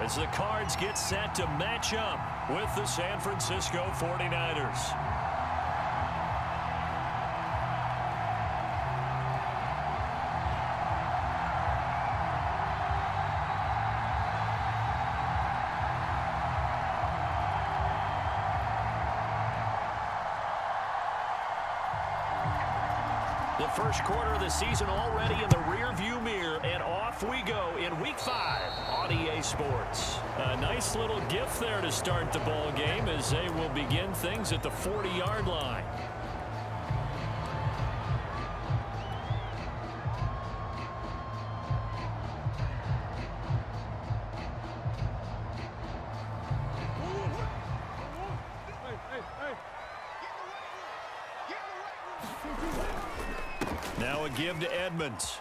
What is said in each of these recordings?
as the Cards get set to match up with the San Francisco 49ers. The first quarter of the season already in the rearview mirror, and off we go in Week 5 on EA Sports. A nice little gift there to start the ball game as they will begin things at the 40-yard line. Now a give to Edmonds.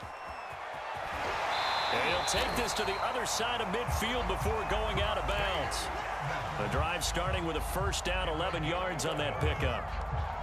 And he'll take this to the other side of midfield before going out of bounds. The drive starting with a first down, 11 yards on that pickup.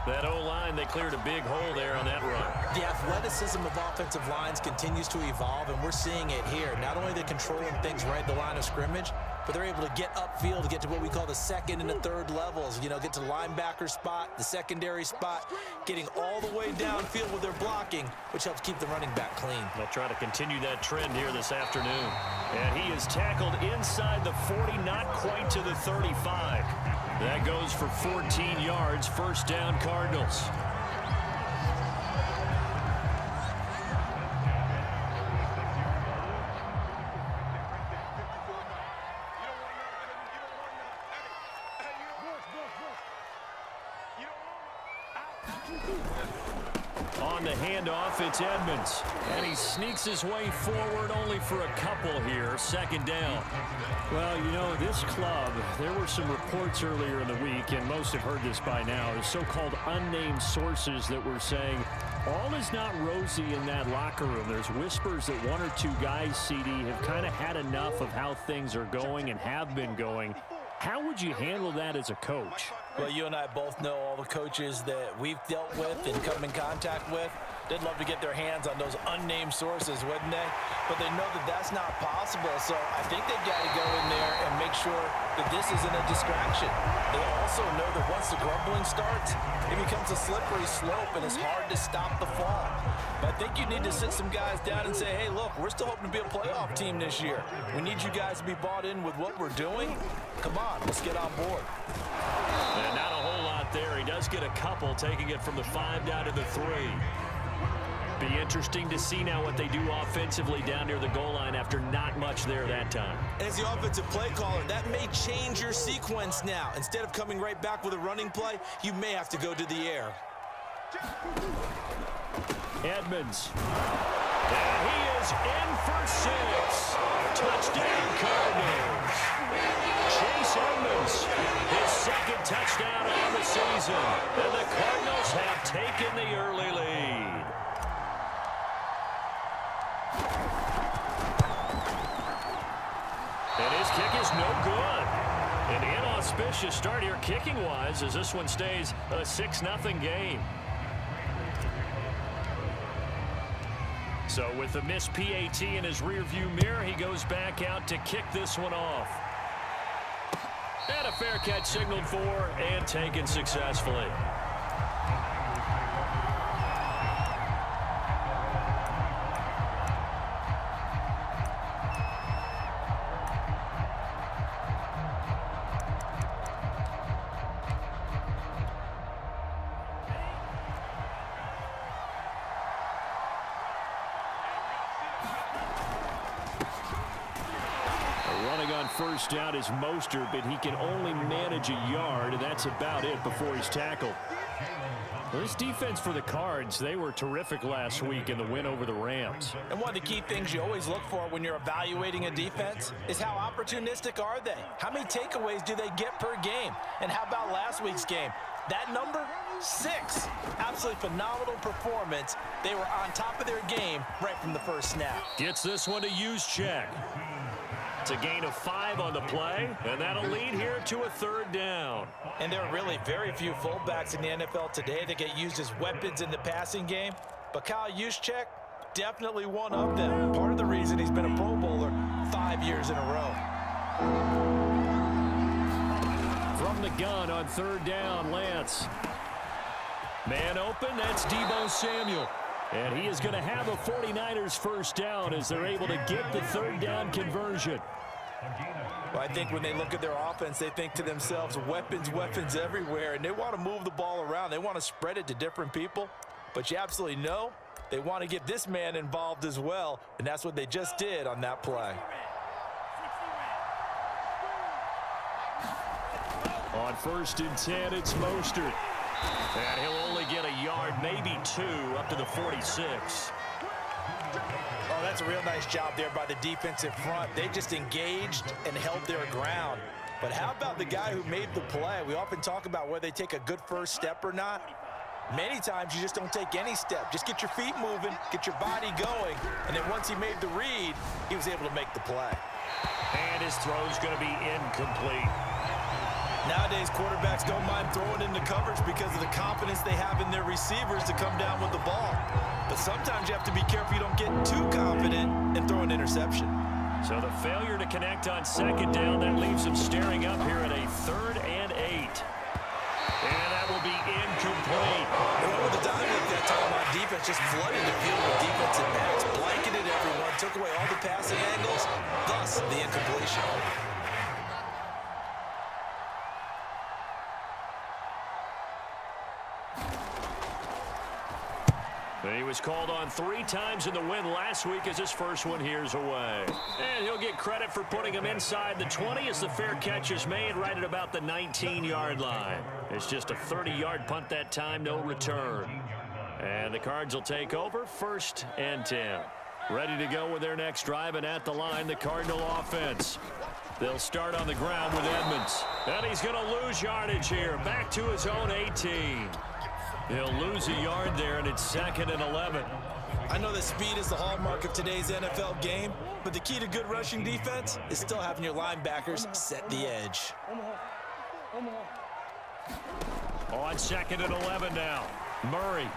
That O-line, they cleared a big hole there on that run. The athleticism of offensive lines continues to evolve, and we're seeing it here. Not only are they controlling things right at the line of scrimmage, but they're able to get upfield to get to what we call the second and the third levels. You know, get to the linebacker spot, the secondary spot, getting all the way downfield with their blocking, which helps keep the running back clean. They'll try to continue that trend here this afternoon. And he is tackled inside the 40, not quite to the 35. That goes for 14 yards, first down Cardinals. On the handoff, it's Edmonds. And he sneaks his way forward only for a couple here. Second down. Well, you know, this club, there were some reports earlier in the week, and most have heard this by now, the so-called unnamed sources that were saying all is not rosy in that locker room. There's whispers that one or two guys, CD, have kind of had enough of how things are going and have been going. How would you handle that as a coach? Well, you and I both know all the coaches that we've dealt with and come in contact with. They'd love to get their hands on those unnamed sources, wouldn't they? But they know that that's not possible, so I think they've got to go in there and make sure that this isn't a distraction. They also know that once the grumbling starts, it becomes a slippery slope, and it's hard to stop the fall. But I think you need to sit some guys down and say, hey, look, we're still hoping to be a playoff team this year. We need you guys to be bought in with what we're doing. Come on, let's get on board. And not a whole lot there. He does get a couple, taking it from the 5 down to the 3. Be interesting to see now what they do offensively down near the goal line after not much there that time. As the offensive play caller, that may change your sequence now. Instead of coming right back with a running play, you may have to go to the air. Edmonds. And he is in for 6. Touchdown Cardinals. Chase Edmonds, his second touchdown on the season. And the Cardinals have taken the early lead. And his kick is no good. An inauspicious start here kicking-wise as this one stays a 6-0 game. So with the missed PAT in his rearview mirror, he goes back out to kick this one off. And a fair catch signaled for and taken successfully. First down is Mostert, but he can only manage a yard, and that's about it before he's tackled. Well, this defense for the Cards, they were terrific last week in the win over the Rams. And one of the key things you always look for when you're evaluating a defense is how opportunistic are they? How many takeaways do they get per game? And how about last week's game? That number, 6. Absolutely phenomenal performance. They were on top of their game right from the first snap. Gets this one to Juszczyk. It's a gain of 5 on the play, and that'll lead here to a 3rd down. And there are really very few fullbacks in the NFL today that get used as weapons in the passing game. But Kyle Juszczyk, definitely one of them. Part of the reason he's been a Pro Bowler 5 years in a row. gun on third down. Lance. Man open, that's Deebo Samuel. And he is going to have a 49ers first down as they're able to get the third down conversion. Well, I think when they look at their offense, they think to themselves, weapons, weapons everywhere, and they want to move the ball around. They want to spread it to different people, but you absolutely know they want to get this man involved as well, and that's what they just did on that play. On 1st and 10, it's Mostert. And he'll only get a yard, maybe 2, up to the 46. Oh, that's a real nice job there by the defensive front. They just engaged and held their ground. But how about the guy who made the play? We often talk about whether they take a good first step or not. Many times you just don't take any step. Just get your feet moving, get your body going, and then once he made the read, he was able to make the play. And his throw's going to be incomplete. Nowadays, quarterbacks don't mind throwing into coverage because of the confidence they have in their receivers to come down with the ball. But sometimes you have to be careful you don't get too confident and throw an interception. So the failure to connect on second down, that leaves him staring up here at a 3rd and 8. And that will be incomplete. They went with the dynamic that time on defense, just flooded the field with defensive backs, blanketed everyone, took away all the passing angles, thus the incompletion. He was called on 3 times in the win last week as his first one here's away. And he'll get credit for putting him inside the 20 as the fair catch is made right at about the 19-yard line. It's just a 30-yard punt that time, no return. And the Cards will take over 1st and 10. Ready to go with their next drive, and at the line, the Cardinal offense. They'll start on the ground with Edmonds. And he's going to lose yardage here, back to his own 18. He'll lose a yard there, and it's 2nd and 11. I know that speed is the hallmark of today's NFL game, but the key to good rushing defense is still having your linebackers set the edge. On 2nd and 11 now. Murray.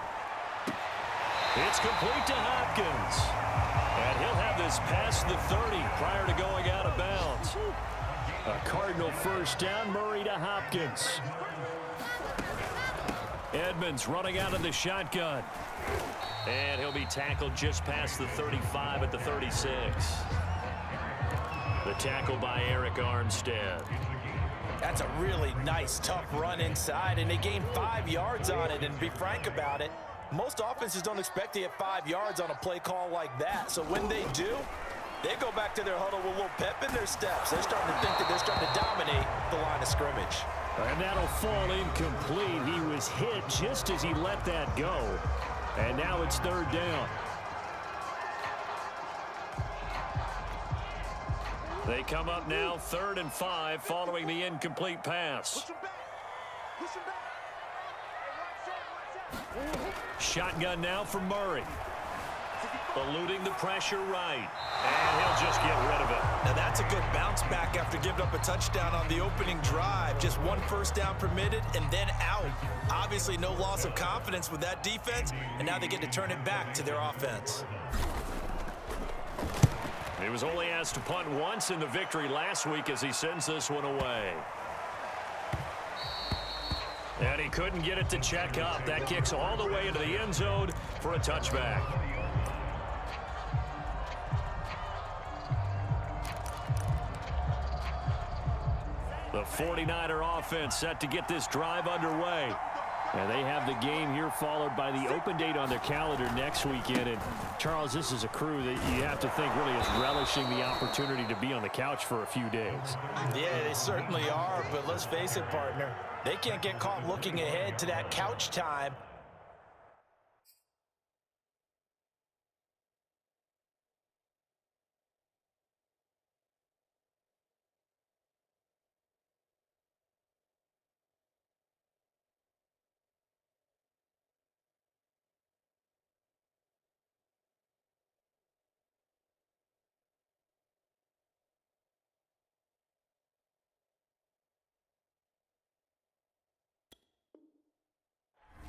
It's complete to Hopkins. And he'll have this past the 30 prior to going out of bounds. A Cardinal first down, Murray to Hopkins. Edmonds running out of the shotgun. And he'll be tackled just past the 35 at the 36. The tackle by Eric Armstead. That's a really nice, tough run inside, and they gained 5 yards on it. And to be frank about it, most offenses don't expect to get 5 yards on a play call like that. So when they do, they go back to their huddle with a little pep in their steps. They're starting to think that they're starting to dominate the line of scrimmage. And that'll fall incomplete. He was hit just as he let that go. And now it's 3rd down. They come up now 3rd and 5 following the incomplete pass. Shotgun now for Murray. Eluding the pressure right. And he'll just get rid of it. Now that's a good bounce back after giving up a touchdown on the opening drive. Just 1 first down permitted and then out. Obviously no loss of confidence with that defense, and now they get to turn it back to their offense. He was only asked to punt once in the victory last week as he sends this one away. And he couldn't get it to check up. That kicks all the way into the end zone for a touchback. The 49er offense set to get this drive underway. And they have the game here followed by the open date on their calendar next weekend. And, Charles, this is a crew that you have to think really is relishing the opportunity to be on the couch for a few days. Yeah, they certainly are. But let's face it, partner, they can't get caught looking ahead to that couch time.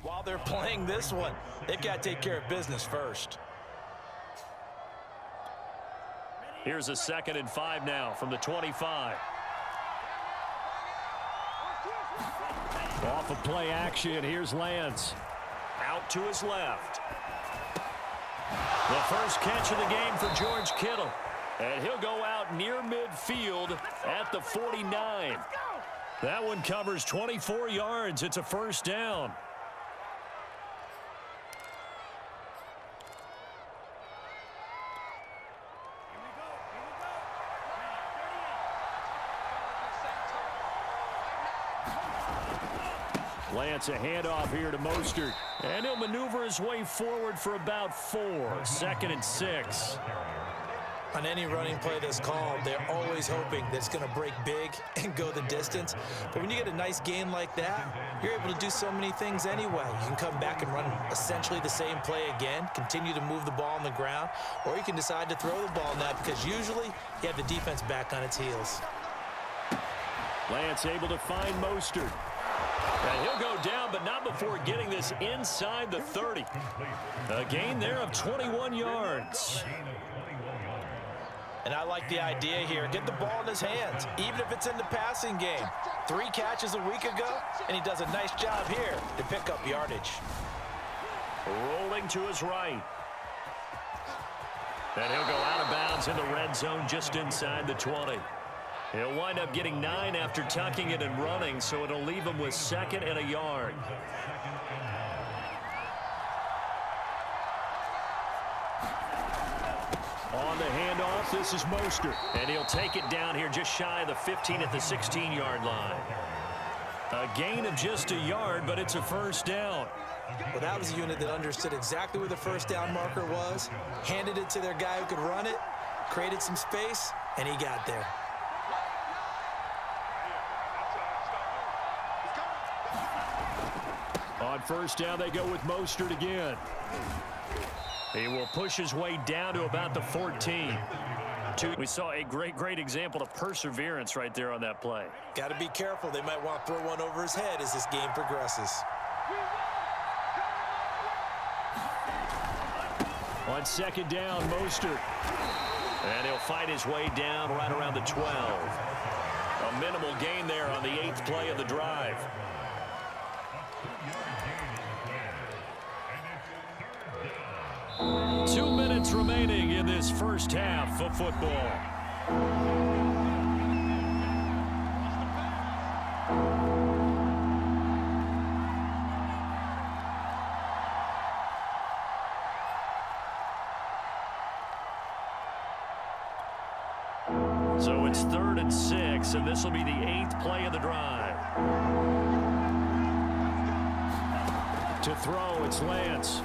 While they're playing this one, they've got to take care of business first. Here's a 2nd and 5 now from the 25. Off of play action, here's Lance. Out to his left. The first catch of the game for George Kittle. And he'll go out near midfield at the 49. That one covers 24 yards. It's a first down. Lance, a handoff here to Mostert. And he'll maneuver his way forward for about 4. 2nd and 6. On any running play that's called, they're always hoping that it's going to break big and go the distance. But when you get a nice gain like that, you're able to do so many things anyway. You can come back and run essentially the same play again, continue to move the ball on the ground, or you can decide to throw the ball now because usually you have the defense back on its heels. Lance able to find Mostert. And he'll go down, but not before getting this inside the 30. A gain there of 21 yards. And I like the idea here. Get the ball in his hands, even if it's in the passing game. 3 catches a week ago, and he does a nice job here to pick up yardage. Rolling to his right. And he'll go out of bounds in the red zone just inside the 20. He'll wind up getting 9 after tucking it and running, so it'll leave him with 2nd and a yard. On the handoff, this is Mostert. And he'll take it down here just shy of the 15 at the 16-yard line. A gain of just a yard, but it's a first down. Well, that was a unit that understood exactly where the first down marker was, handed it to their guy who could run it, created some space, and he got there. On first down, they go with Mostert again. He will push his way down to about the 14. We saw a great example of perseverance right there on that play. Got to be careful. They might want to throw one over his head as this game progresses. On 2nd down, Mostert. And he'll fight his way down right around the 12. A minimal gain there on the 8th play of the drive. Two minutes remaining in this first half of football. So it's 3rd and 6, and this will be the 8th play of the drive. To throw, it's Lance.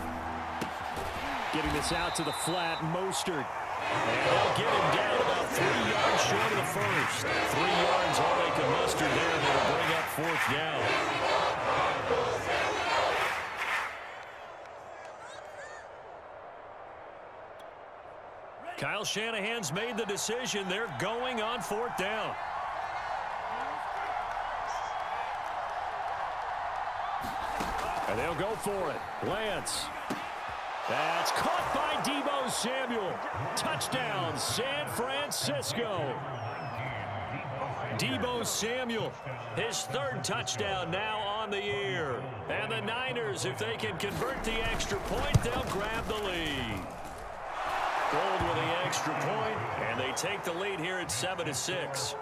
Getting this out to the flat, Mostert. And they'll get him down about 3 yards short of the first. 3 yards all they can muster there. That'll bring up 4th down. Kyle Shanahan's made the decision. They're going on 4th down. And they'll go for it. Lance. That's caught by Deebo Samuel. Touchdown, San Francisco. Deebo Samuel, his 3rd touchdown now on the year. And the Niners, if they can convert the extra point, they'll grab the lead. Gold with the extra point, and they take the lead here at 7-6.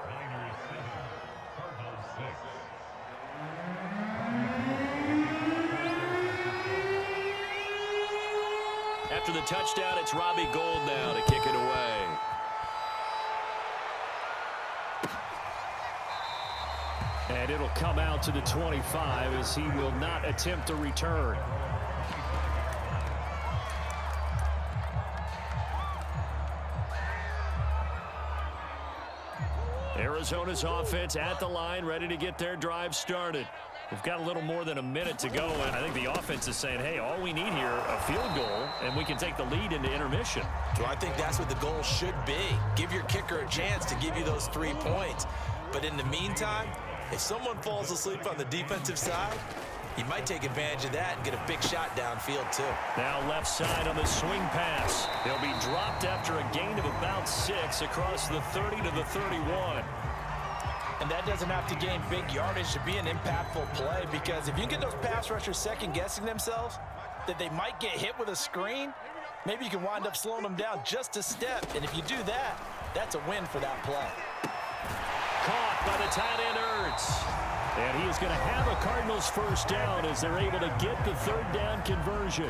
After the touchdown, it's Robbie Gould now to kick it away. And it'll come out to the 25 as he will not attempt a return. Arizona's offense at the line, ready to get their drive started. We've got a little more than a minute to go, and I think the offense is saying, hey, all we need here, a field goal, and we can take the lead into intermission. Well, I think that's what the goal should be. Give your kicker a chance to give you those 3 points. But in the meantime, if someone falls asleep on the defensive side, you might take advantage of that and get a big shot downfield, too. Now left side on the swing pass. He'll be dropped after a gain of about 6 across the 30 to the 31. And that doesn't have to gain big yardage to be an impactful play, because if you get those pass rushers second-guessing themselves that they might get hit with a screen, maybe you can wind up slowing them down just a step. And if you do that, that's a win for that play. Caught by the tight end, Ertz. And he is going to have a Cardinals first down as they're able to get the third down conversion.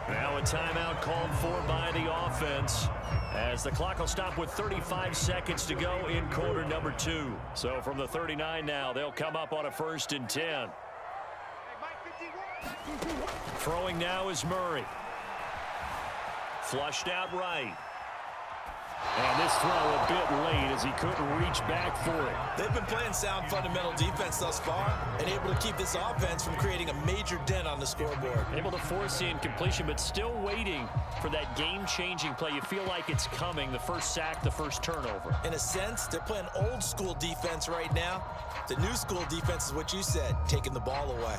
Now a timeout called for by the offense, as the clock will stop with 35 seconds to go in quarter number 2. So from the 39 now, they'll come up on a 1st and 10. Throwing now is Murray. Flushed out right. And this throw a bit late as he couldn't reach back for it. They've been playing sound fundamental defense thus far and able to keep this offense from creating a major dent on the scoreboard. Able to force the incompletion, but still waiting for that game-changing play. You feel like it's coming, the first sack, the first turnover. In a sense, they're playing old school defense right now. The new school defense is what you said, taking the ball away.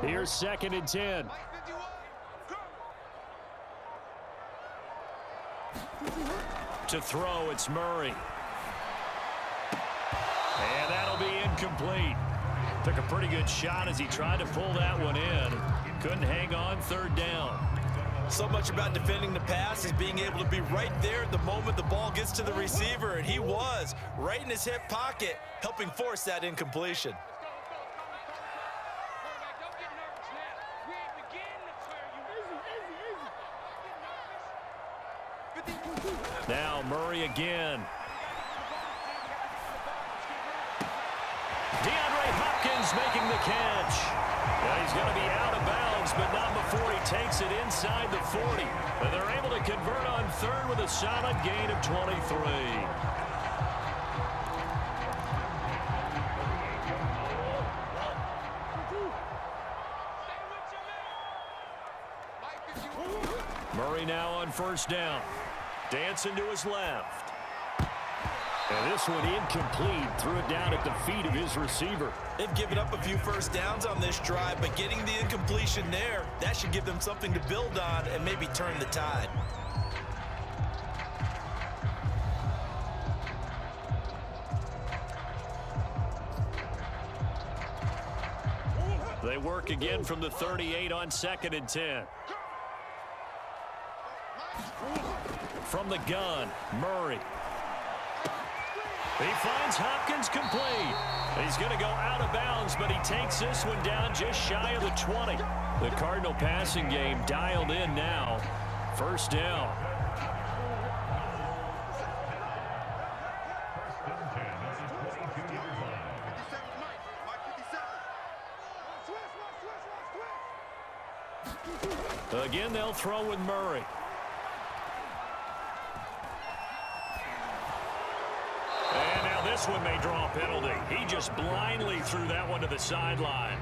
Here's 2nd and 10. To throw, it's Murray. And that'll be incomplete. Took a pretty good shot as he tried to pull that one in. Couldn't hang on, 3rd down. So much about defending the pass is being able to be right there at the moment the ball gets to the receiver, and he was right in his hip pocket, helping force that incompletion. Now Murray again. DeAndre Hopkins making the catch. Now he's going to be out of bounds, but not before he takes it inside the 40. And they're able to convert on 3rd with a solid gain of 23. Murray now on 1st down. Dancing to his left. And this one incomplete. Threw it down at the feet of his receiver. They've given up a few first downs on this drive, but getting the incompletion there, that should give them something to build on and maybe turn the tide. They work again from the 38 on 2nd and 10. From the gun, Murray. He finds Hopkins complete. He's going to go out of bounds, but he takes this one down just shy of the 20. The Cardinal passing game dialed in now. 1st down. Again, they'll throw with Murray. And now this one may draw a penalty. He just blindly threw that one to the sideline.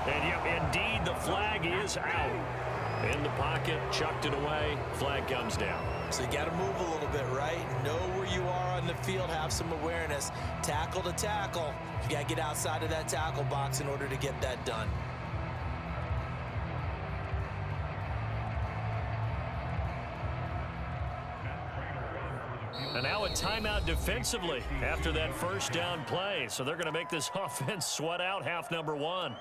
And yep, indeed, the flag is out. In the pocket, chucked it away, flag comes down. So you got to move a little bit, right? Know where you are on the field, have some awareness. Tackle to tackle. You got to get outside of that tackle box in order to get that done. And now a timeout defensively after that 1st down play. So they're going to make this offense sweat out half number 1.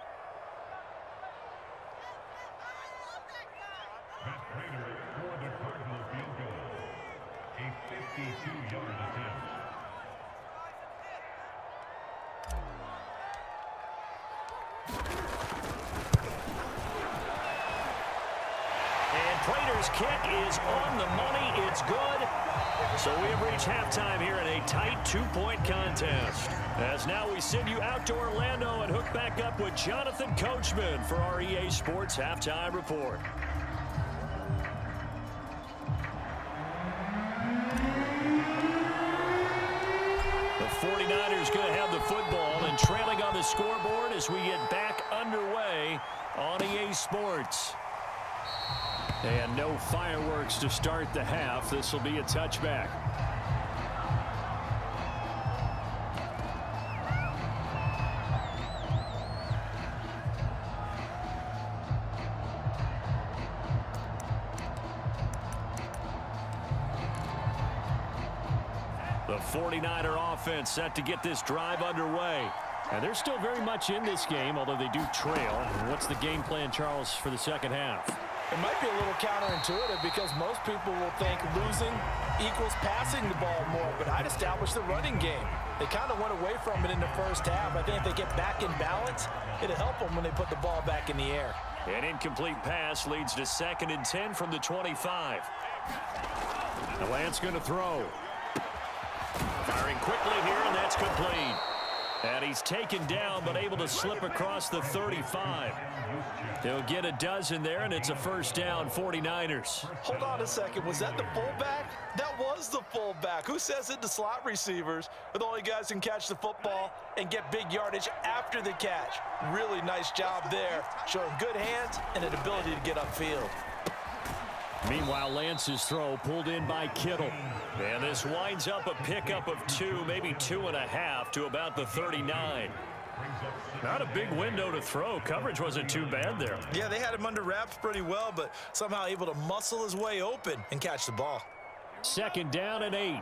And Prater's kick is on the money. It's good. So we have reached halftime here in a tight 2-point contest. As now we send you out to Orlando and hook back up with Jonathan Coachman for our EA Sports Halftime Report. The 49ers going to have the football and trailing on the scoreboard as we get back underway on EA Sports. And no fireworks to start the half. This will be a touchback. The 49er offense set to get this drive underway. And they're still very much in this game, although they do trail. What's the game plan, Charles, for the second half? It might be a little counterintuitive because most people will think losing equals passing the ball more, but I'd establish the running game. They kind of went away from it in the first half. I think if they get back in balance, it'll help them when they put the ball back in the air. An incomplete pass leads to 2nd and 10 from the 25. The Lance going to throw. Firing quickly here, and that's complete. And he's taken down, but able to slip across the 35. They'll get a dozen there, and it's a first down, 49ers. Hold on a second. Was that the fullback? That was the fullback. Who says it to slot receivers are the only guys who can catch the football and get big yardage after the catch? Really nice job there, showing good hands and an ability to get upfield. Meanwhile, Lance's throw pulled in by Kittle. And this winds up a pickup of 2, maybe 2.5 to about the 39. Not a big window to throw. Coverage wasn't too bad there. Yeah, they had him under wraps pretty well, but somehow able to muscle his way open and catch the ball. 2nd down and 8.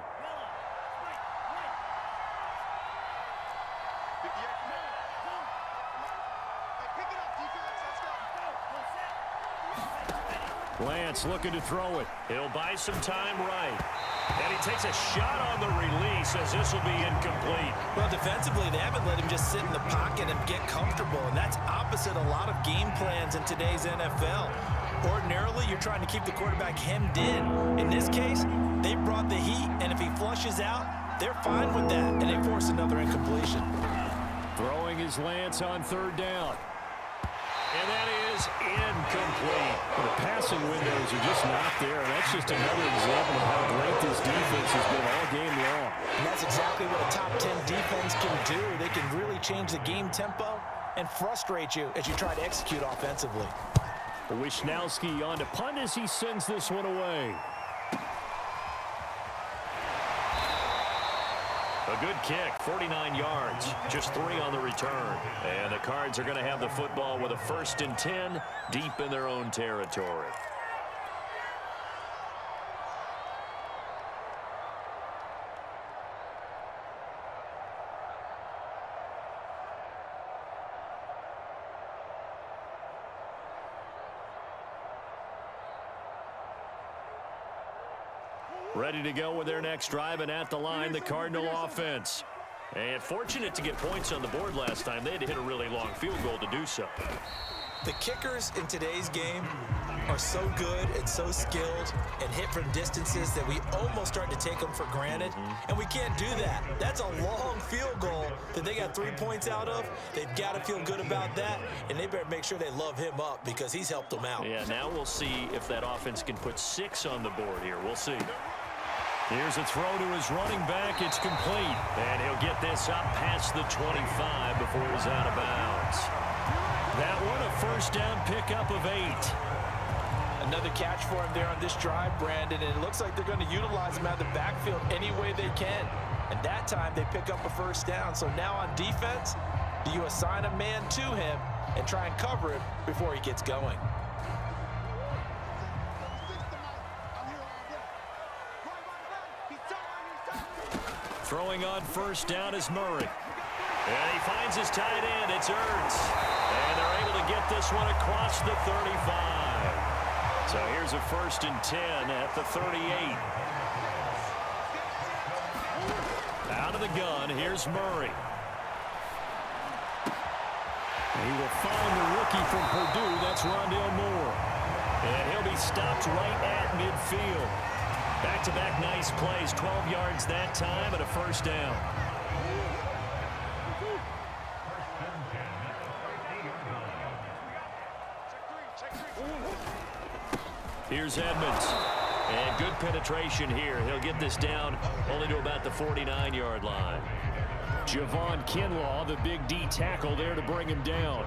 Lance looking to throw it. He'll buy some time right. And he takes a shot on the release as this will be incomplete. Well, defensively, they haven't let him just sit in the pocket and get comfortable, and that's opposite a lot of game plans in today's NFL. Ordinarily, you're trying to keep the quarterback hemmed in. In this case, they brought the heat, and if he flushes out, they're fine with that, and they force another incompletion. Throwing is Lance on 3rd down. And that is incomplete. The passing windows are just not there. And that's just another example of how great this defense has been all game long. And that's exactly what a top 10 defense can do. They can really change the game tempo and frustrate you as you try to execute offensively. Wisnowski on to punt as he sends this one away. A good kick, 49 yards, just 3 on the return. And the Cards are going to have the football with a 1st and 10 deep in their own territory. Ready to go with their next drive, and at the line, the Cardinal offense. And fortunate to get points on the board last time. They had to hit a really long field goal to do so. The kickers in today's game are so good and so skilled and hit from distances that we almost start to take them for granted, and we can't do that. That's a long field goal that they got 3 points out of. They've got to feel good about that, and they better make sure they love him up because he's helped them out. Yeah, now we'll see if that offense can put 6 on the board here. We'll see. Here's a throw to his running back. It's complete. And he'll get this up past the 25 before he's out of bounds. That one a first down pickup of 8. Another catch for him there on this drive, Brandon, and it looks like they're going to utilize him out of the backfield any way they can. And that time they pick up a first down. So now on defense, do you assign a man to him and try and cover him before he gets going? Throwing on first down is Murray. And he finds his tight end. It's Ertz. And they're able to get this one across the 35. So here's a 1st and 10 at the 38. Out of the gun, here's Murray. He will find the rookie from Purdue. That's Rondale Moore. And he'll be stopped right at midfield. Back-to-back nice plays, 12 yards that time and a first down. Here's Edmonds. And good penetration here. He'll get this down only to about the 49-yard line. Javon Kinlaw, the big D tackle there to bring him down.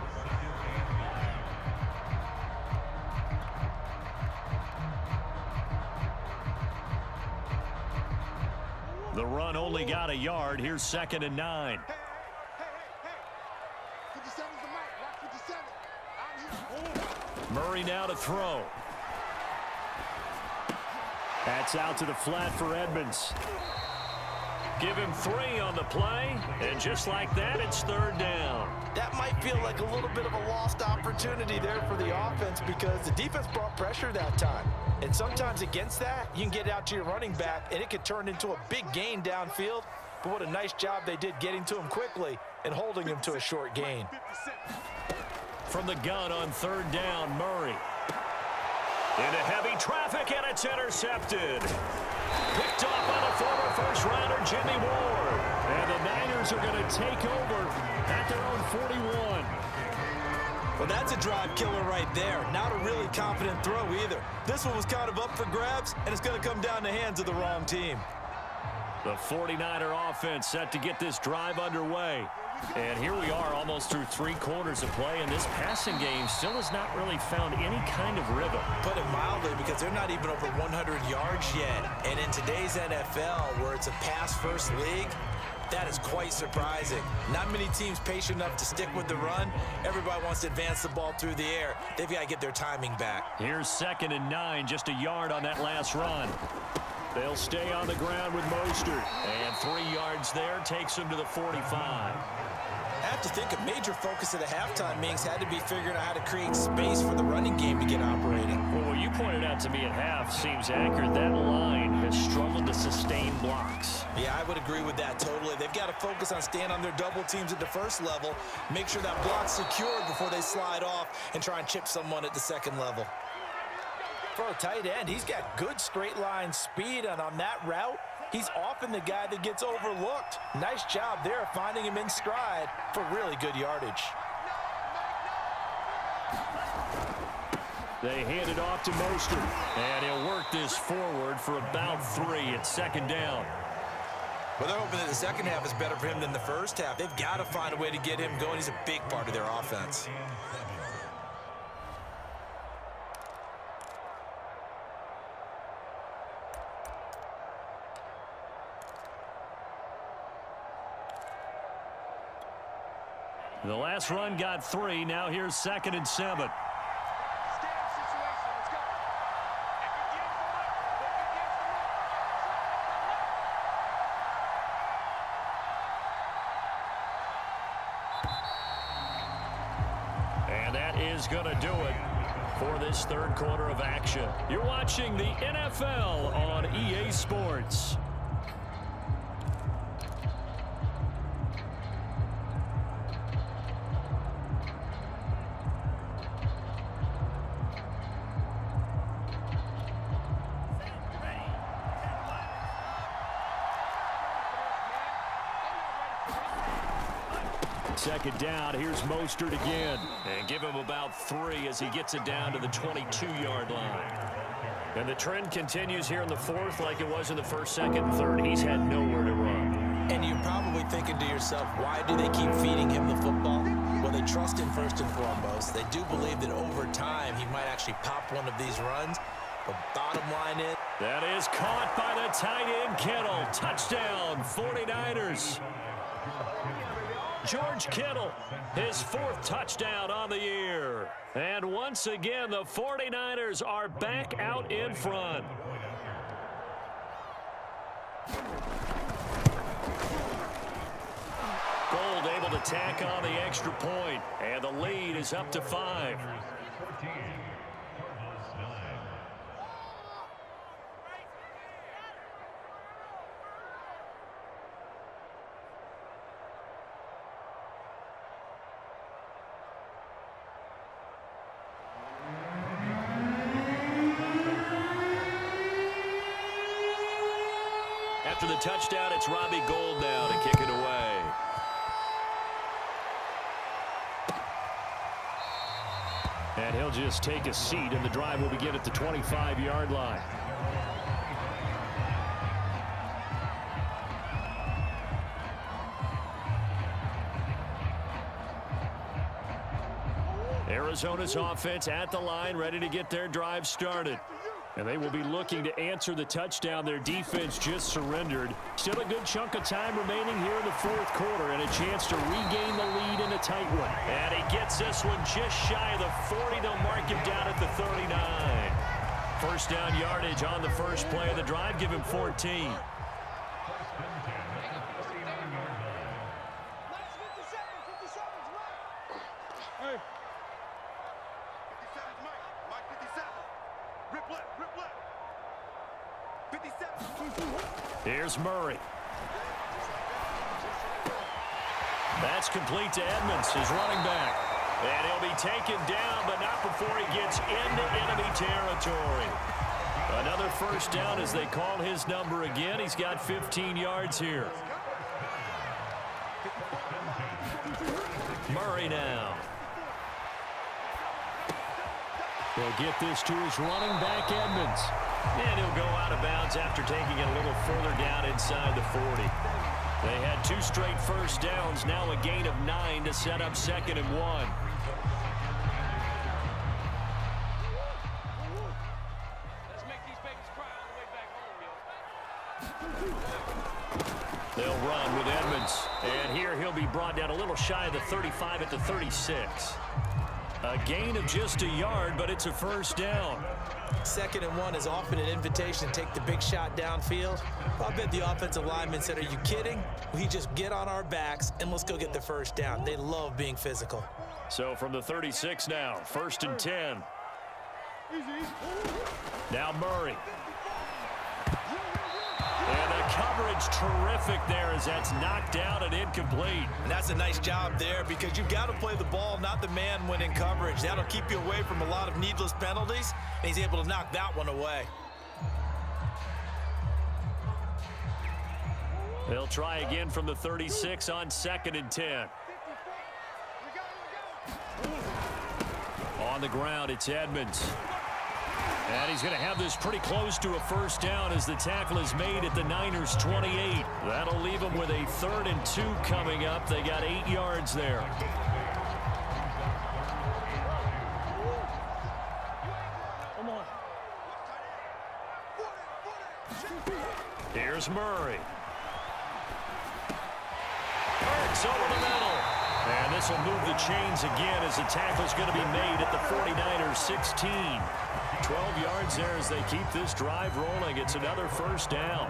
The run only got a yard. Here's 2nd and 9. Murray now to throw. That's out to the flat for Edmonds. Give him 3 on the play, and just like that, it's 3rd down. That might feel like a little bit of a lost opportunity there for the offense because the defense brought pressure that time. And sometimes against that, you can get out to your running back, and it could turn into a big gain downfield. But what a nice job they did getting to him quickly and holding him to a short gain. From the gun on 3rd down, Murray. Into heavy traffic, and it's intercepted. Picked off by the former first-rounder, Jimmy Ward. And the Niners are going to take over at their own 41. Well, that's a drive killer right there. Not a really confident throw either. This one was kind of up for grabs, and it's going to come down the hands of the wrong team. The 49er offense set to get this drive underway. And here we are almost through 3 quarters of play, and this passing game still has not really found any kind of rhythm. Put it mildly, because they're not even over 100 yards yet. And in today's NFL, where it's a pass-first league, that is quite surprising. Not many teams patient enough to stick with the run. Everybody wants to advance the ball through the air. They've got to get their timing back. Here's 2nd and 9, just a yard on that last run. They'll stay on the ground with Mostert. And 3 yards there takes them to the 45. I have to think a major focus of the halftime meetings had to be figuring out how to create space for the running game to get operating. Well, what you pointed out to me at half seems accurate. That line has struggled to sustain blocks. Yeah, I would agree with that totally. They've got to focus on staying on their double teams at the first level, make sure that block's secured before they slide off and try and chip someone at the second level. For a tight end, he's got good straight line speed, and on that route, he's often the guy that gets overlooked. Nice job there finding him in stride for really good yardage. They hand it off to Mostert, and he'll work this forward for about 3 at 2nd down. Well, they're hoping that the second half is better for him than the first half. They've got to find a way to get him going. He's a big part of their offense. The last run got 3. Now here's 2nd and 7. And that is going to do it for this 3rd quarter of action. You're watching the NFL on EA Sports. Second down, here's Mostert again. And give him about 3 as he gets it down to the 22-yard line. And the trend continues here in the 4th like it was in the 1st, 2nd, and 3rd. He's had nowhere to run. And you're probably thinking to yourself, why do they keep feeding him the football? Well, they trust him first and foremost. They do believe that over time he might actually pop one of these runs. But bottom line is... That is caught by the tight end, Kittle. Touchdown, 49ers. George Kittle, his 4th touchdown on the year. And once again, the 49ers are back out in front. Gold able to tack on the extra point, and the lead is up to 5. After the touchdown, it's Robbie Gould now to kick it away. And he'll just take a seat, and the drive will begin at the 25-yard line. Arizona's offense at the line, ready to get their drive started. And they will be looking to answer the touchdown their defense just surrendered. Still a good chunk of time remaining here in the 4th quarter, and a chance to regain the lead in a tight one. And he gets this one just shy of the 40. They'll mark him down at the 39. First down yardage on the first play of the drive. Give him 14. Here's Murray. That's complete to Edmonds, his running back. And he'll be taken down, but not before he gets into enemy territory. Another first down as they call his number again. He's got 15 yards here. Murray now. He'll get this to his running back, Edmonds. And he'll go out of bounds after taking it a little further down inside the 40. They had 2 straight first downs, now a gain of 9 to set up 2nd and 1. Let's make these babies cry all the way back home, yo. They'll run with Edmonds. And here he'll be brought down a little shy of the 35 at the 36. A gain of just a yard, but it's a first down. 2nd and 1 is often an invitation to take the big shot downfield. I bet the offensive lineman said, are you kidding? We just get on our backs and let's go get the first down. They love being physical. So from the 36 now, 1st and 10. Now Murray. And the coverage terrific there as that's knocked out and incomplete. And that's a nice job there because you've got to play the ball, not the man when in coverage. That'll keep you away from a lot of needless penalties, and he's able to knock that one away. They'll try again from the 36 on 2nd and 10. On the ground, it's Edmonds. And he's going to have this pretty close to a first down as the tackle is made at the Niners' 28. That'll leave them with a 3rd and 2 coming up. They got 8 yards there. Here's Murray. Hurts over the middle. And this will move the chains again as the tackle's going to be made at the 49ers' 16. 12 yards there as they keep this drive rolling. It's another first down.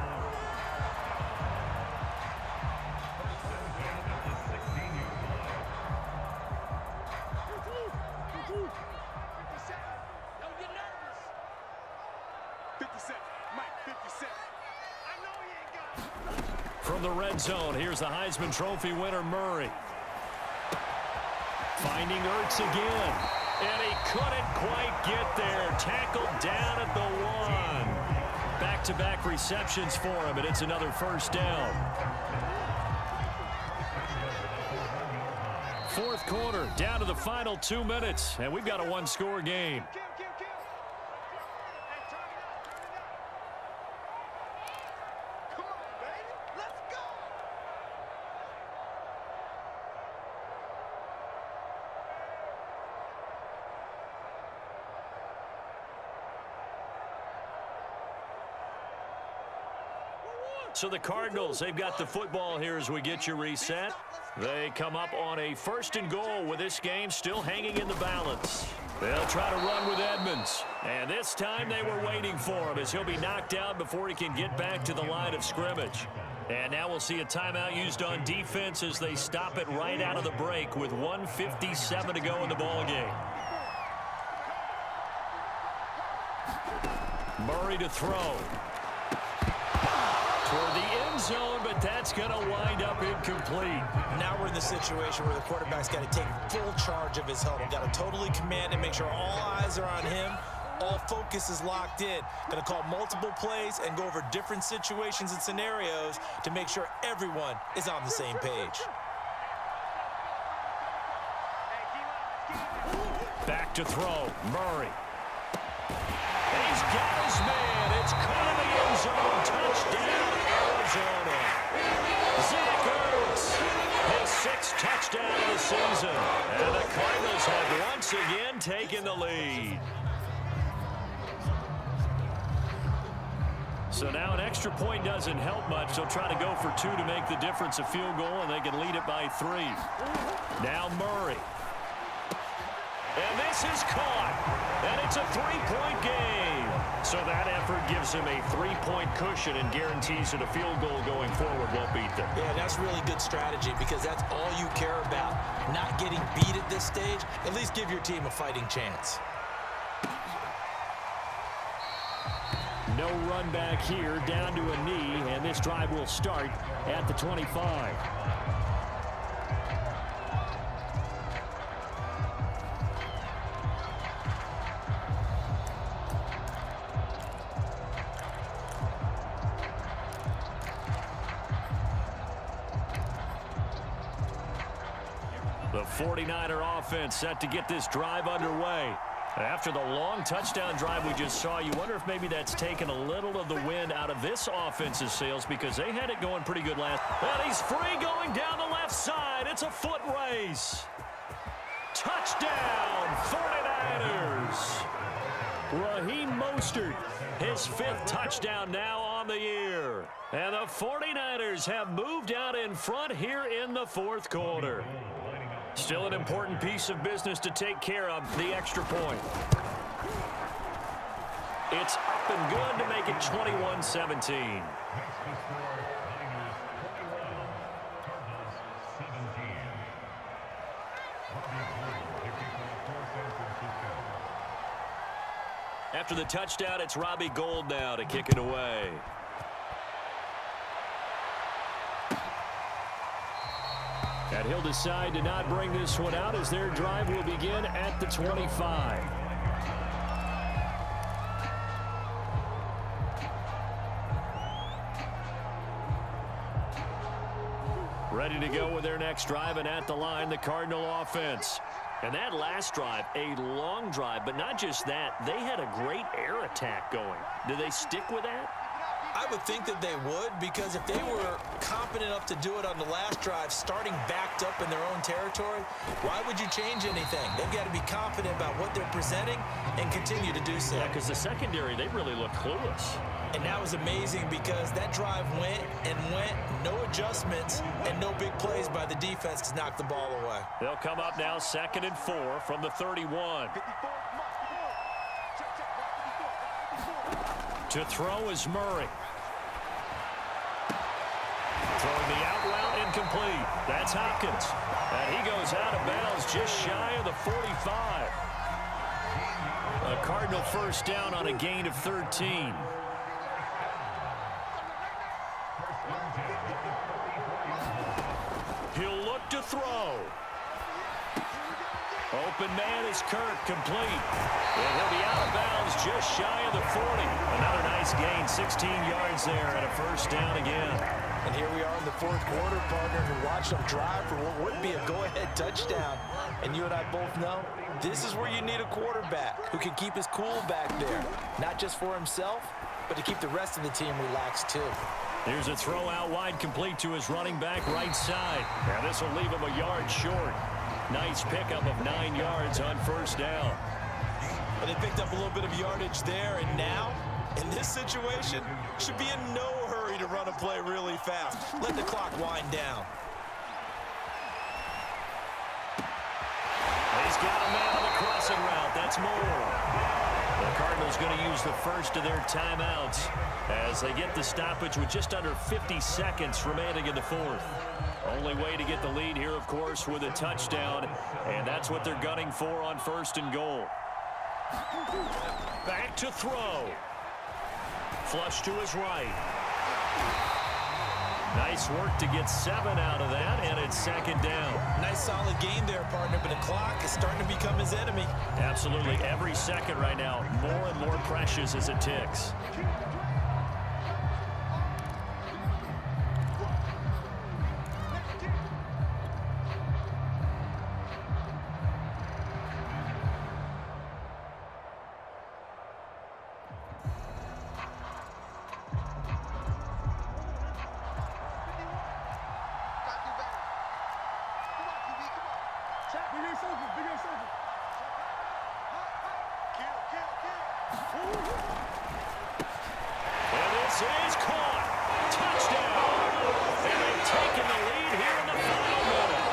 From the red zone, here's the Heisman Trophy winner, Murray. Finding Ertz again. And he couldn't quite get there. Tackled down at the 1. Back-to-back receptions for him, and it's another first down. 4th quarter, down to the final 2 minutes, and we've got a 1-score game. So the Cardinals, they've got the football here as we get you reset. They come up on a 1st and goal with this game still hanging in the balance. They'll try to run with Edmonds. And this time they were waiting for him as he'll be knocked out before he can get back to the line of scrimmage. And now we'll see a timeout used on defense as they stop it right out of the break with 1:57 to go in the ballgame. Murray to throw. For the end zone, but that's going to wind up incomplete. Now we're in the situation where the quarterback's got to take full charge of his huddle. Got to totally command and make sure all eyes are on him. All focus is locked in. Going to call multiple plays and go over different situations and scenarios to make sure everyone is on the same page. Back to throw. Murray. And he's got his man. It's caught in the end zone. Touchdown, Arizona. Zach Ertz, his 6th touchdown of the season. And the Cardinals have once again taken the lead. So now an extra point doesn't help much. They'll try to go for 2 to make the difference a field goal, and they can lead it by 3. Now Murray. And this is caught. And it's a 3-point game. So that effort gives him a 3-point cushion and guarantees that a field goal going forward won't beat them. Yeah, that's really good strategy because that's all you care about. Not getting beat at this stage, at least give your team a fighting chance. No run back here, down to a knee, and this drive will start at the 25. The 49er offense set to get this drive underway. After the long touchdown drive we just saw, you wonder if maybe that's taken a little of the wind out of this offense's sails because they had it going pretty good last. And he's free going down the left side. It's a foot race. Touchdown, 49ers. Raheem Mostert, his 5th touchdown now on the year. And the 49ers have moved out in front here in the 4th quarter. Still an important piece of business to take care of, the extra point. It's up and good to make it 21-17. After the touchdown, it's Robbie Gould now to kick it away. And he'll decide to not bring this one out as their drive will begin at the 25. Ready to go with their next drive, and at the line, the Cardinal offense. And that last drive, a long drive, but not just that, they had a great air attack going. Do they stick with that? I would think that they would, because if they were competent enough to do it on the last drive, starting backed up in their own territory, why would you change anything? They've got to be confident about what they're presenting and continue to do so. Yeah, because the secondary, they really look clueless. And that was amazing because that drive went and went, no adjustments, and no big plays by the defense to knock the ball away. They'll come up now 2nd and 4 from the 31. To throw is Murray. Throwing the out route incomplete. That's Hopkins. And he goes out of bounds just shy of the 45. A Cardinal first down on a gain of 13. He'll look to throw. Open man is Kirk, complete. And he'll be out of bounds just shy of the 40. Another nice gain, 16 yards there, and a first down again. And here we are in the 4th quarter, partner, and watch them drive for what would be a go-ahead touchdown. And you and I both know this is where you need a quarterback who can keep his cool back there, not just for himself, but to keep the rest of the team relaxed too. Here's a throw out wide, complete to his running back right side. And this will leave him a yard short. Nice pickup of 9 yards on first down. And they picked up a little bit of yardage there, and now, in this situation, should be in no hurry to run a play really fast. Let the clock wind down. He's got a man on the crossing route. That's Moore. The Cardinals going to use the first of their timeouts as they get the stoppage with just under 50 seconds remaining in the 4th. Only way to get the lead here, of course, with a touchdown, and that's what they're gunning for on 1st and goal. Back to throw. Flush to his right. Nice work to get 7 out of that, and it's 2nd down. Nice solid game there, partner, but the clock is starting to become his enemy. Absolutely. Every second right now, more and more precious as it ticks. Is caught. Touchdown. And they've taken the lead here in the final minute.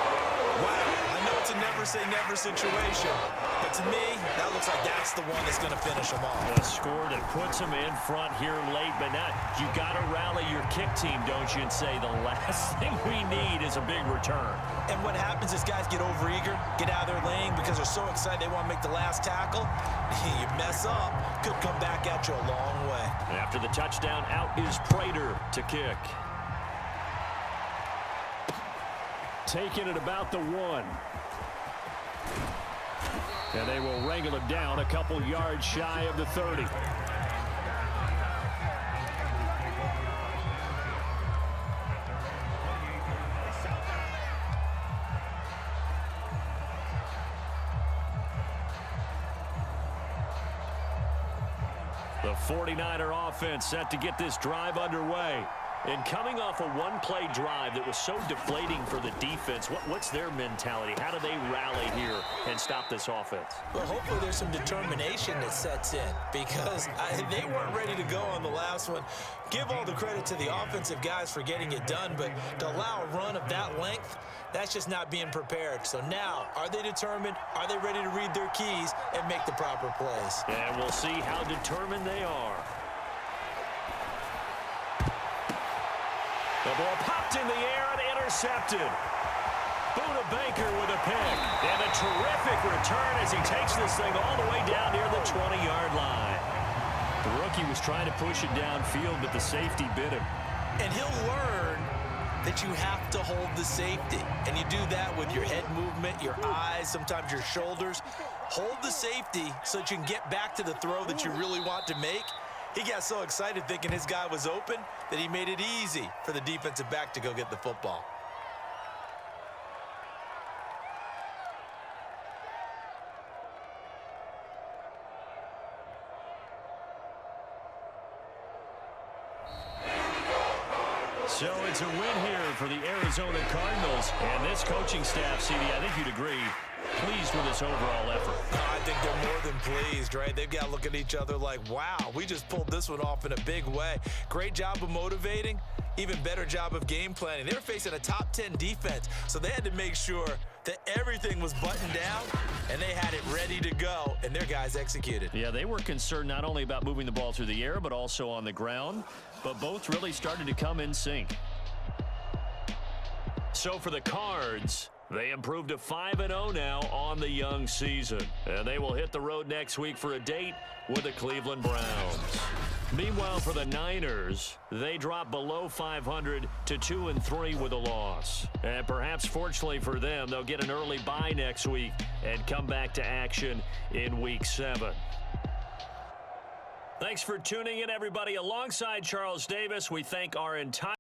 Wow. I know it's a never say never situation. But to me, that looks like that's the one that's going to finish them off. A score that puts them in front here late, but not. You got to rally your kick team, don't you, and say the last thing we need is a big return. And what happens is guys get overeager, get out of their lane because they're so excited they want to make the last tackle. You mess up, could come back at you a long way. After the touchdown, out is Prater to kick. Taking it about the 1. And they will wrangle it down a couple yards shy of the 30. The 49er offense set to get this drive underway. And coming off a one-play drive that was so deflating for the defense, what's their mentality? How do they rally here and stop this offense? Well, hopefully there's some determination that sets in because they weren't ready to go on the last one. Give all the credit to the offensive guys for getting it done, but to allow a run of that length, that's just not being prepared. So now, are they determined? Are they ready to read their keys and make the proper plays? And we'll see how determined they are. The ball popped in the air and intercepted. Buda Baker with a pick. And a terrific return as he takes this thing all the way down near the 20-yard line. The rookie was trying to push it downfield, but the safety bit him. And he'll learn that you have to hold the safety. And you do that with your head movement, your eyes, sometimes your shoulders. Hold the safety so that you can get back to the throw that you really want to make. He got so excited thinking his guy was open that he made it easy for the defensive back to go get the football. So it's a win here for the Arizona Cardinals. And this coaching staff, CD, I think you'd agree, pleased with this overall effort. I think they're more than pleased, right? They've got to look at each other like, wow, we just pulled this one off in a big way. Great job of motivating, even better job of game planning. They were facing a top 10 defense, so they had to make sure that everything was buttoned down, and they had it ready to go, and their guys executed. Yeah, they were concerned not only about moving the ball through the air, but also on the ground. But both really started to come in sync. So for the Cards, they improved to 5-0 now on the young season. And they will hit the road next week for a date with the Cleveland Browns. Meanwhile, for the Niners, they dropped below 500 to 2-3 with a loss. And perhaps fortunately for them, they'll get an early bye next week and come back to action in Week 7. Thanks for tuning in, everybody. Alongside Charles Davis, we thank our entire